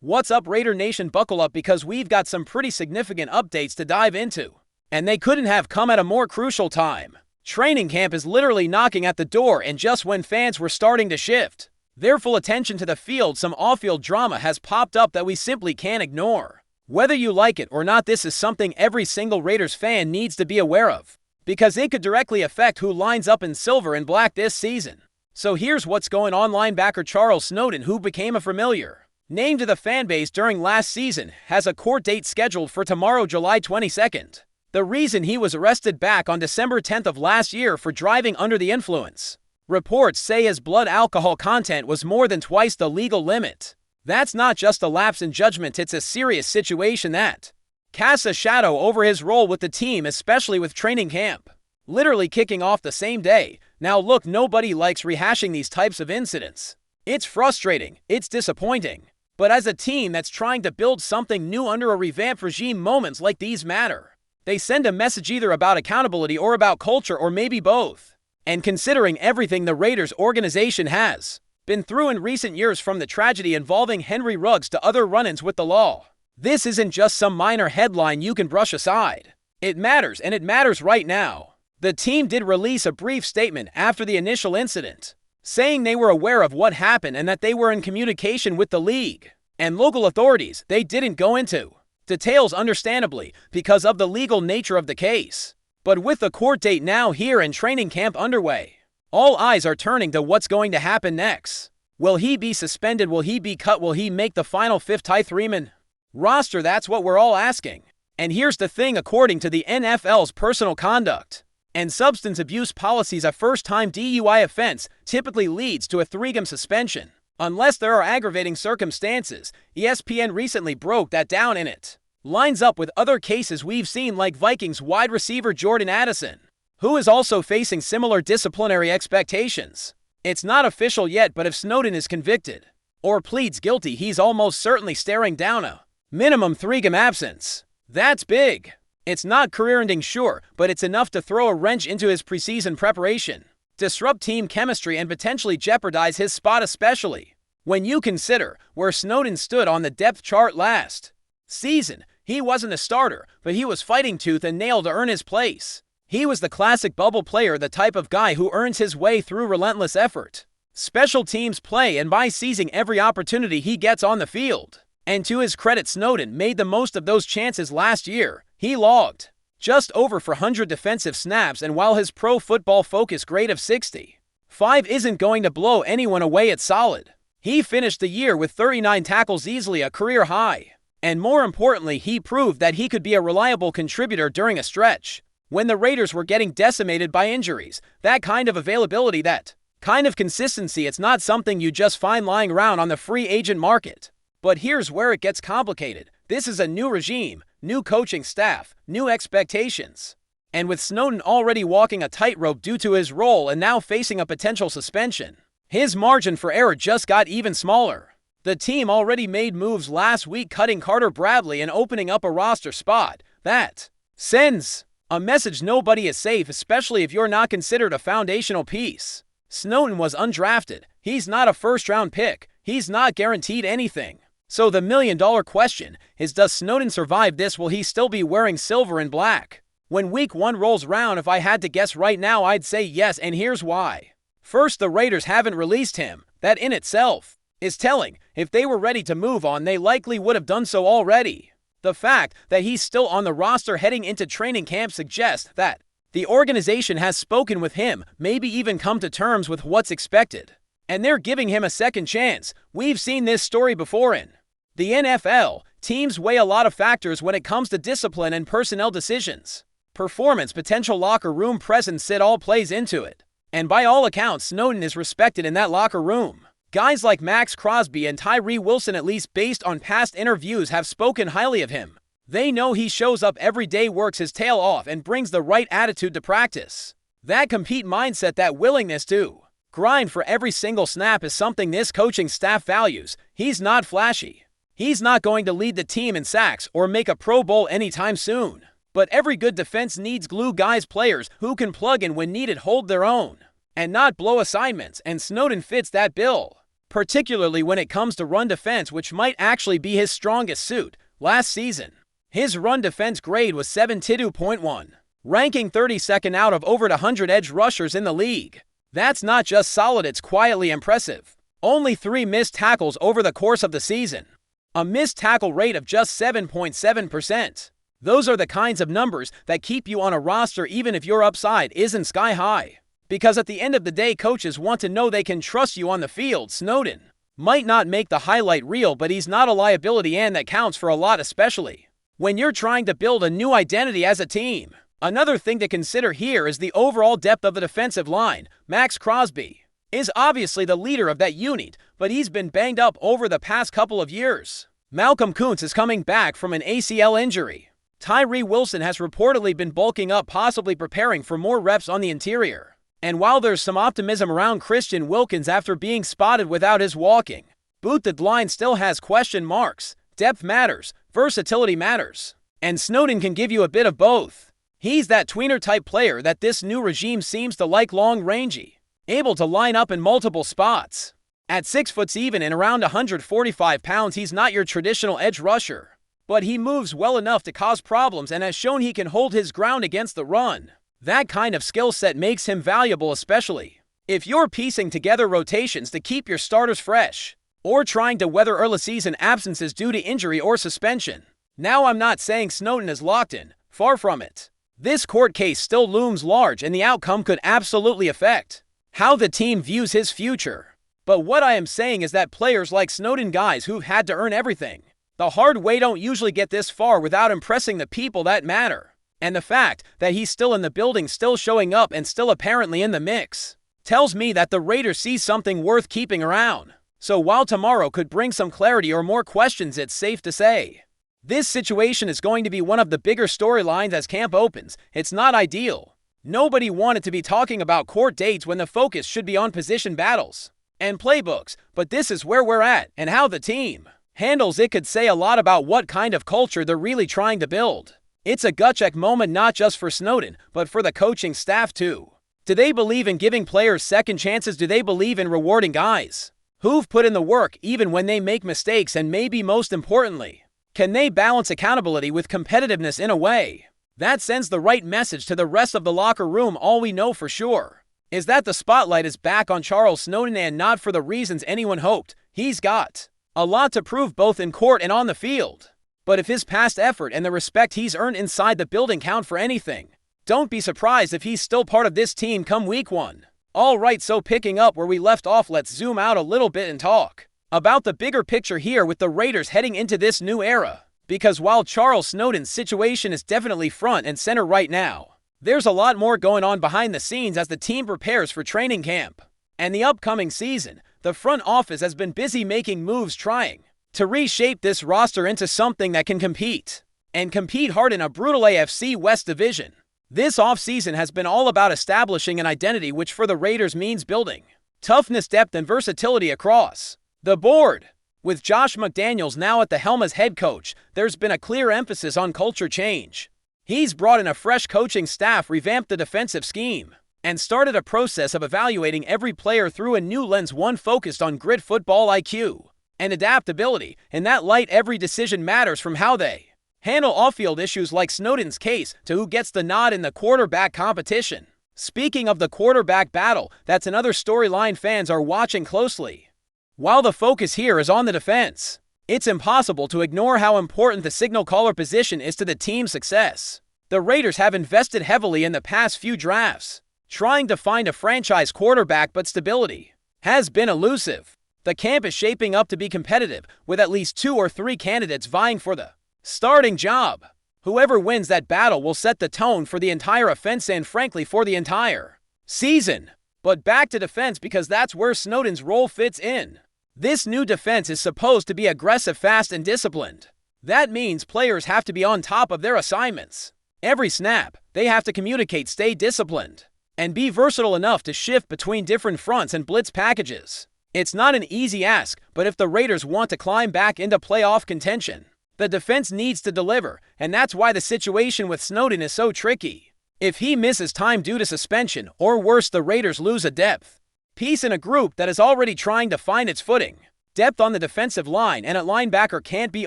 What's up, Raider Nation? Buckle up because we've got some pretty significant updates to dive into. And they couldn't have come at a more crucial time. Training camp is literally knocking at the door, and just when fans were starting to shift their full attention to the field, some off-field drama has popped up that we simply can't ignore. Whether you like it or not, this is something every single Raiders fan needs to be aware of, because it could directly affect who lines up in silver and black this season. So here's what's going on. Linebacker Charles Snowden, who became a familiar name to the fanbase during last season, has a court date scheduled for tomorrow, July 22nd. The reason: he was arrested back on December 10th of last year for driving under the influence. Reports say his blood alcohol content was more than twice the legal limit. That's not just a lapse in judgment, it's a serious situation that casts a shadow over his role with the team, especially with training camp literally kicking off the same day. Now look, nobody likes rehashing these types of incidents. It's frustrating, it's disappointing. But as a team that's trying to build something new under a revamped regime, moments like these matter. They send a message either about accountability or about culture, or maybe both. And considering everything the Raiders organization has been through in recent years, from the tragedy involving Henry Ruggs to other run-ins with the law, this isn't just some minor headline you can brush aside. It matters, and it matters right now. The team did release a brief statement after the initial incident, saying they were aware of what happened and that they were in communication with the league and local authorities. They didn't go into details, understandably, because of the legal nature of the case. But with the court date now here and training camp underway, all eyes are turning to what's going to happen next. Will he be suspended? Will he be cut? Will he make the final 53-man roster? That's what we're all asking. And here's the thing: according to the NFL's personal conduct and substance abuse policies, a first-time DUI offense typically leads to a 3-game suspension, unless there are aggravating circumstances. ESPN recently broke that down, and it lines up with other cases we've seen, like Vikings wide receiver Jordan Addison, who is also facing similar disciplinary expectations. It's not official yet, but if Snowden is convicted or pleads guilty, he's almost certainly staring down a minimum 3-game absence. That's big. It's not career-ending, sure, but it's enough to throw a wrench into his preseason preparation, disrupt team chemistry, and potentially jeopardize his spot, especially when you consider where Snowden stood on the depth chart last season. He wasn't a starter, but he was fighting tooth and nail to earn his place. He was the classic bubble player, the type of guy who earns his way through relentless effort, special teams play, and by seizing every opportunity he gets on the field. And to his credit, Snowden made the most of those chances last year. He logged just over 400 defensive snaps, and while his Pro Football Focus grade of 65 isn't going to blow anyone away, it's solid. He finished the year with 39 tackles, easily a career high. And more importantly, he proved that he could be a reliable contributor during a stretch when the Raiders were getting decimated by injuries. That kind of availability, that kind of consistency, it's not something you just find lying around on the free agent market. But here's where it gets complicated. This is a new regime, new coaching staff, new expectations. And with Snowden already walking a tightrope due to his role and now facing a potential suspension, his margin for error just got even smaller. The team already made moves last week, cutting Carter Bradley and opening up a roster spot. That sends a message: nobody is safe, especially if you're not considered a foundational piece. Snowden was undrafted. He's not a first-round pick. He's not guaranteed anything. So the million-dollar question is, does Snowden survive this? Will he still be wearing silver and black when week 1 rolls around? If I had to guess right now, I'd say yes, and here's why. First, the Raiders haven't released him. That in itself is telling. If they were ready to move on, they likely would have done so already. The fact that he's still on the roster heading into training camp suggests that the organization has spoken with him, maybe even come to terms with what's expected, and they're giving him a second chance. We've seen this story before in the NFL. Teams weigh a lot of factors when it comes to discipline and personnel decisions. Performance, potential locker room presence, it all plays into it. And by all accounts, Snowden is respected in that locker room. Guys like Max Crosby and Tyree Wilson, at least based on past interviews, have spoken highly of him. They know he shows up every day, works his tail off, and brings the right attitude to practice. That compete mindset, that willingness to grind for every single snap, is something this coaching staff values. He's not flashy. He's not going to lead the team in sacks or make a Pro Bowl anytime soon. But every good defense needs glue guys, players who can plug in when needed, hold their own, and not blow assignments, and Snowden fits that bill. particularly when it comes to run defense, which might actually be his strongest suit. Last season, his run defense grade was 72.1, ranking 32nd out of over 100 edge rushers in the league. That's not just solid, it's quietly impressive. Only 3 missed tackles over the course of the season. A missed tackle rate of just 7.7%. Those are the kinds of numbers that keep you on a roster even if your upside isn't sky high. Because at the end of the day, coaches want to know they can trust you on the field. Snowden might not make the highlight reel, but he's not a liability, and that counts for a lot, especially when you're trying to build a new identity as a team. Another thing to consider here is the overall depth of the defensive line. Max Crosby is obviously the leader of that unit, but he's been banged up over the past couple of years. Malcolm Kuntz is coming back from an ACL injury. Tyree Wilson has reportedly been bulking up, possibly preparing for more reps on the interior. And while there's some optimism around Christian Wilkins after being spotted without his walking boot, the line still has question marks. Depth matters, versatility matters, and Snowden can give you a bit of both. He's that tweener-type player that this new regime seems to like, long-rangey, able to line up in multiple spots. At 6 foot even and around 145 pounds, he's not your traditional edge rusher, but he moves well enough to cause problems and has shown he can hold his ground against the run. That kind of skill set makes him valuable, especially if you're piecing together rotations to keep your starters fresh, or trying to weather early season absences due to injury or suspension. Now, I'm not saying Snowden is locked in, far from it. This court case still looms large, and the outcome could absolutely affect how the team views his future. But what I am saying is that players like Snowden, guys who've had to earn everything the hard way, don't usually get this far without impressing the people that matter. And the fact that he's still in the building, still showing up, and still apparently in the mix, tells me that the Raiders see something worth keeping around. So while tomorrow could bring some clarity or more questions, it's safe to say this situation is going to be one of the bigger storylines as camp opens. It's not ideal. Nobody wanted to be talking about court dates when the focus should be on position battles and playbooks, but this is where we're at, and how the team handles it could say a lot about what kind of culture they're really trying to build. It's a gut-check moment, not just for Snowden, but for the coaching staff too. Do they believe in giving players second chances? Do they believe in rewarding guys who've put in the work even when they make mistakes? And maybe most importantly, can they balance accountability with competitiveness in a way that sends the right message to the rest of the locker room? All we know for sure is that the spotlight is back on Charles Snowden, and not for the reasons anyone hoped. He's got a lot to prove both in court and on the field. But if his past effort and the respect he's earned inside the building count for anything, don't be surprised if he's still part of this team come week 1. Alright, so picking up where we left off, let's zoom out a little bit and talk about the bigger picture here with the Raiders heading into this new era. Because while Charles Snowden's situation is definitely front and center right now, there's a lot more going on behind the scenes as the team prepares for training camp and the upcoming season. The front office has been busy making moves, trying to reshape this roster into something that can compete, and compete hard in a brutal AFC West division. This offseason has been all about establishing an identity, which for the Raiders means building toughness, depth, and versatility across the board. With Josh McDaniels now at the helm as head coach, there's been a clear emphasis on culture change. He's brought in a fresh coaching staff, revamped the defensive scheme, and started a process of evaluating every player through a new lens, one focused on grit, football IQ, and adaptability. In that light, every decision matters, from how they handle off-field issues like Snowden's case to who gets the nod in the quarterback competition. Speaking of the quarterback battle, that's another storyline fans are watching closely. While the focus here is on the defense, it's impossible to ignore how important the signal caller position is to the team's success. The Raiders have invested heavily in the past few drafts, trying to find a franchise quarterback, but stability has been elusive. The camp is shaping up to be competitive, with at least 2 or 3 candidates vying for the starting job. Whoever wins that battle will set the tone for the entire offense and, frankly, for the entire season. But back to defense, because that's where Snowden's role fits in. This new defense is supposed to be aggressive, fast, and disciplined. That means players have to be on top of their assignments. Every snap, they have to communicate, stay disciplined, and be versatile enough to shift between different fronts and blitz packages. It's not an easy ask, but if the Raiders want to climb back into playoff contention, the defense needs to deliver, and that's why the situation with Snowden is so tricky. If he misses time due to suspension, or worse, the Raiders lose a depth Peace in a group that is already trying to find its footing. Depth on the defensive line and at linebacker can't be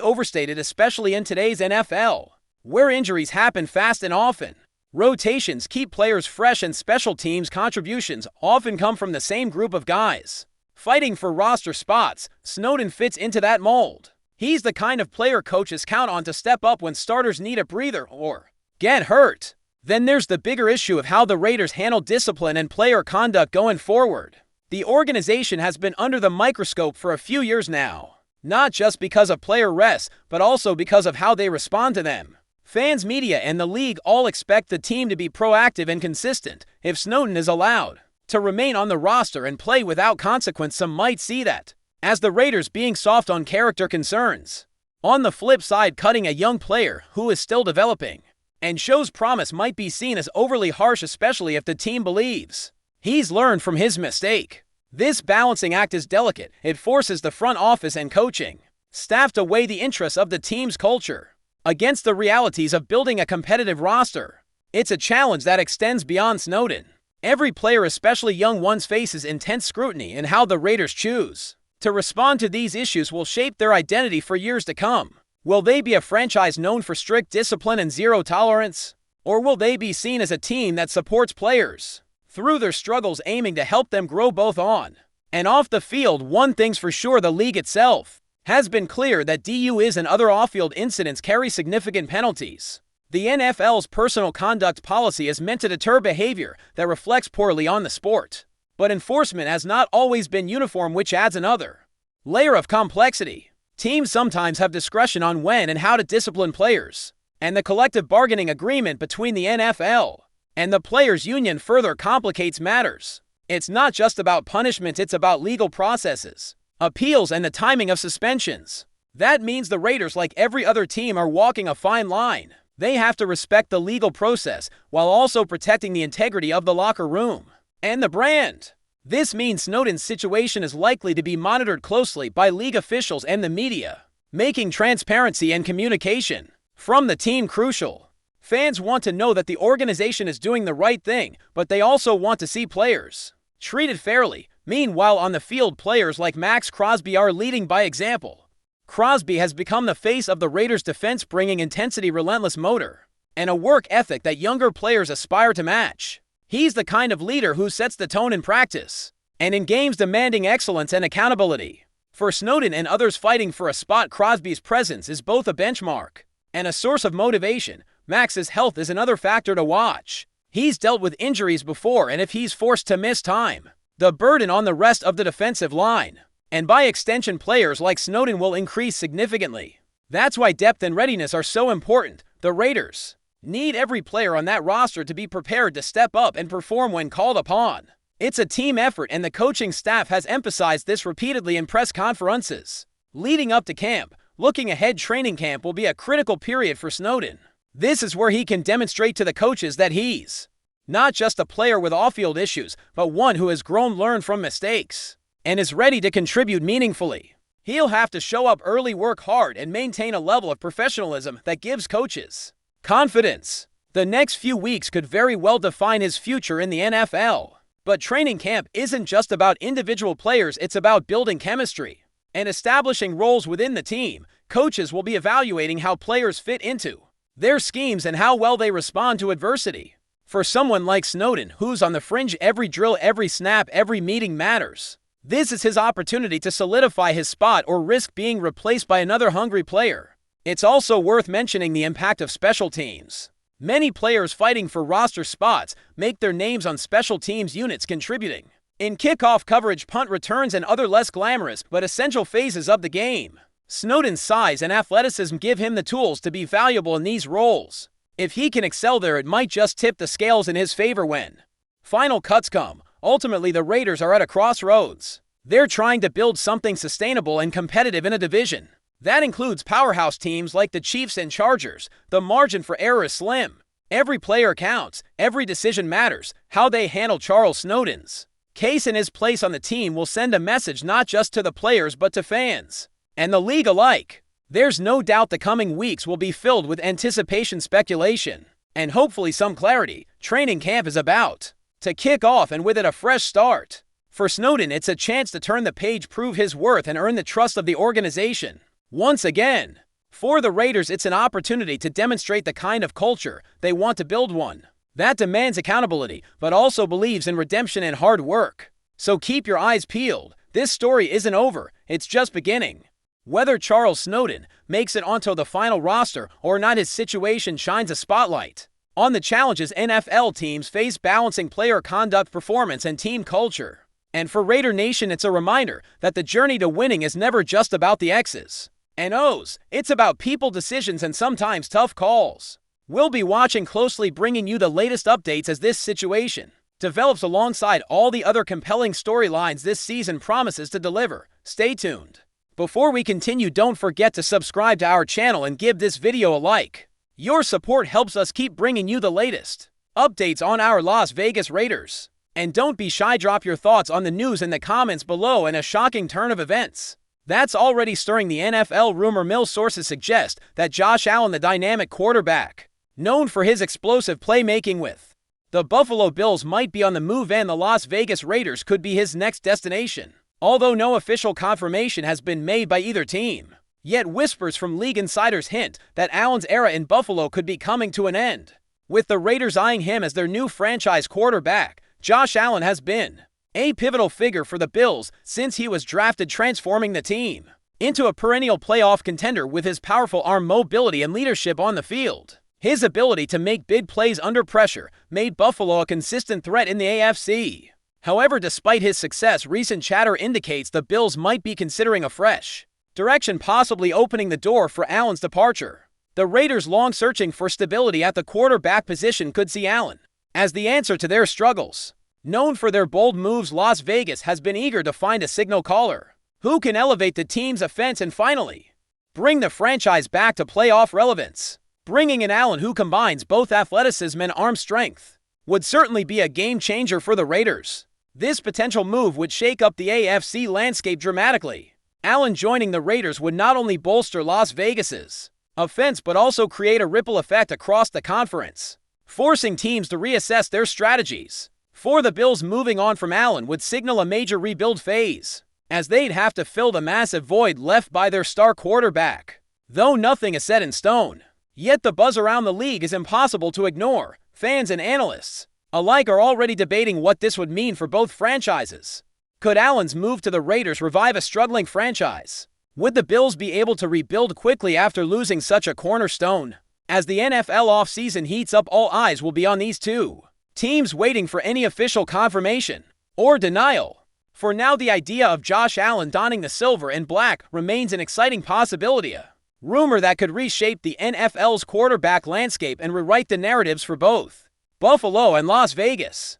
overstated, especially in today's NFL, where injuries happen fast and often. Rotations keep players fresh, and special teams contributions often come from the same group of guys. Fighting for roster spots, Snowden fits into that mold. He's the kind of player coaches count on to step up when starters need a breather or get hurt. Then there's the bigger issue of how the Raiders handle discipline and player conduct going forward. The organization has been under the microscope for a few years now, not just because of player rests, but also because of how they respond to them. Fans, media, and the league all expect the team to be proactive and consistent. If Snowden is allowed to remain on the roster and play without consequence, some might see that as the Raiders being soft on character concerns. On the flip side, cutting a young player who is still developing and shows promise might be seen as overly harsh, especially if the team believes he's learned from his mistake. This balancing act is delicate. It forces the front office and coaching staff to weigh the interests of the team's culture against the realities of building a competitive roster. It's a challenge that extends beyond Snowden. Every player, especially young ones, faces intense scrutiny, and how the Raiders choose to respond to these issues will shape their identity for years to come. Will they be a franchise known for strict discipline and zero tolerance? Or will they be seen as a team that supports players through their struggles, aiming to help them grow both on and off the field? One thing's for sure, the league itself has been clear that DUIs and other off-field incidents carry significant penalties. The NFL's personal conduct policy is meant to deter behavior that reflects poorly on the sport, but enforcement has not always been uniform, which adds another layer of complexity. Teams sometimes have discretion on when and how to discipline players, and the collective bargaining agreement between the NFL and the players' union further complicates matters. It's not just about punishment, it's about legal processes, appeals, and the timing of suspensions. That means the Raiders, like every other team, are walking a fine line. They have to respect the legal process while also protecting the integrity of the locker room and the brand. This means Snowden's situation is likely to be monitored closely by league officials and the media, making transparency and communication from the team crucial. Fans want to know that the organization is doing the right thing, but they also want to see players treated fairly. Meanwhile, on the field, players like Max Crosby are leading by example. Crosby has become the face of the Raiders' defense, bringing intensity, relentless motor, and a work ethic that younger players aspire to match. He's the kind of leader who sets the tone in practice and in games, demanding excellence and accountability. For Snowden and others fighting for a spot, Crosby's presence is both a benchmark and a source of motivation. Max's health is another factor to watch. He's dealt with injuries before, and if he's forced to miss time, the burden on the rest of the defensive line, and by extension players like Snowden, will increase significantly. That's why depth and readiness are so important. The Raiders need every player on that roster to be prepared to step up and perform when called upon. It's a team effort, and the coaching staff has emphasized this repeatedly in press conferences leading up to camp. Looking ahead, training camp will be a critical period for Snowden. This is where he can demonstrate to the coaches that he's not just a player with off-field issues, but one who has grown, learned from mistakes, and is ready to contribute meaningfully. He'll have to show up early, work hard, and maintain a level of professionalism that gives coaches confidence. The next few weeks could very well define his future in the NFL. But training camp isn't just about individual players, it's about building chemistry and establishing roles within the team. Coaches will be evaluating how players fit into their schemes and how well they respond to adversity. For someone like Snowden, who's on the fringe, every drill, every snap, every meeting matters. This is his opportunity to solidify his spot or risk being replaced by another hungry player. It's also worth mentioning the impact of special teams. Many players fighting for roster spots make their names on special teams units, contributing in kickoff coverage, punt returns, and other less glamorous but essential phases of the game. Snowden's size and athleticism give him the tools to be valuable in these roles. If he can excel there, it might just tip the scales in his favor when final cuts come. Ultimately, the Raiders are at a crossroads. They're trying to build something sustainable and competitive in a division that includes powerhouse teams like the Chiefs and Chargers. The margin for error is slim. Every player counts. Every decision matters. How they handle Charles Snowden's case and his place on the team will send a message not just to the players but to fans and the league alike. There's no doubt the coming weeks will be filled with anticipation, speculation, and hopefully some clarity. Training camp is about to kick off, and with it a fresh start For Snowden, it's a chance to turn the page, prove his worth, and earn the trust of the organization. Once again, for the Raiders, it's an opportunity to demonstrate the kind of culture they want to build, one that demands accountability, but also believes in redemption and hard work. So keep your eyes peeled. This story isn't over, it's just beginning. Whether Charles Snowden makes it onto the final roster or not, his situation shines a spotlight on the challenges NFL teams face balancing player conduct, performance, and team culture. And for Raider Nation, it's a reminder that the journey to winning is never just about the X's and O's. It's about people, decisions, and sometimes tough calls. We'll be watching closely, bringing you the latest updates as this situation develops alongside all the other compelling storylines this season promises to deliver. Stay tuned. Before we continue, don't forget to subscribe to our channel and give this video a like. Your support helps us keep bringing you the latest updates on our Las Vegas Raiders. And don't be shy, drop your thoughts on the news in the comments below. And a shocking turn of events that's already stirring the NFL rumor mill. Sources suggest that Josh Allen, the dynamic quarterback known for his explosive playmaking with the Buffalo Bills, might be on the move, and the Las Vegas Raiders could be his next destination. Although no official confirmation has been made by either team, yet whispers from league insiders hint that Allen's era in Buffalo could be coming to an end, with the Raiders eyeing him as their new franchise quarterback. Josh Allen has been a pivotal figure for the Bills since he was drafted, transforming the team into a perennial playoff contender with his powerful arm, mobility, and leadership on the field. His ability to make big plays under pressure made Buffalo a consistent threat in the AFC. However, despite his success, recent chatter indicates the Bills might be considering a fresh direction, possibly opening the door for Allen's departure. The Raiders, long searching for stability at the quarterback position, could see Allen as the answer to their struggles. Known for their bold moves, Las Vegas has been eager to find a signal caller who can elevate the team's offense and finally bring the franchise back to playoff relevance. Bringing in Allen, who combines both athleticism and arm strength, would certainly be a game changer for the Raiders. This potential move would shake up the AFC landscape dramatically. Allen joining the Raiders would not only bolster Las Vegas's offense but also create a ripple effect across the conference, forcing teams to reassess their strategies. For the Bills, moving on from Allen would signal a major rebuild phase, as they'd have to fill the massive void left by their star quarterback. Though nothing is set in stone, yet the buzz around the league is impossible to ignore. Fans and analysts alike are already debating what this would mean for both franchises. Could Allen's move to the Raiders revive a struggling franchise? Would the Bills be able to rebuild quickly after losing such a cornerstone? As the NFL offseason heats up, all eyes will be on these two teams, waiting for any official confirmation or denial. For now, the idea of Josh Allen donning the silver and black remains an exciting possibility, a rumor that could reshape the NFL's quarterback landscape and rewrite the narratives for both Buffalo and Las Vegas.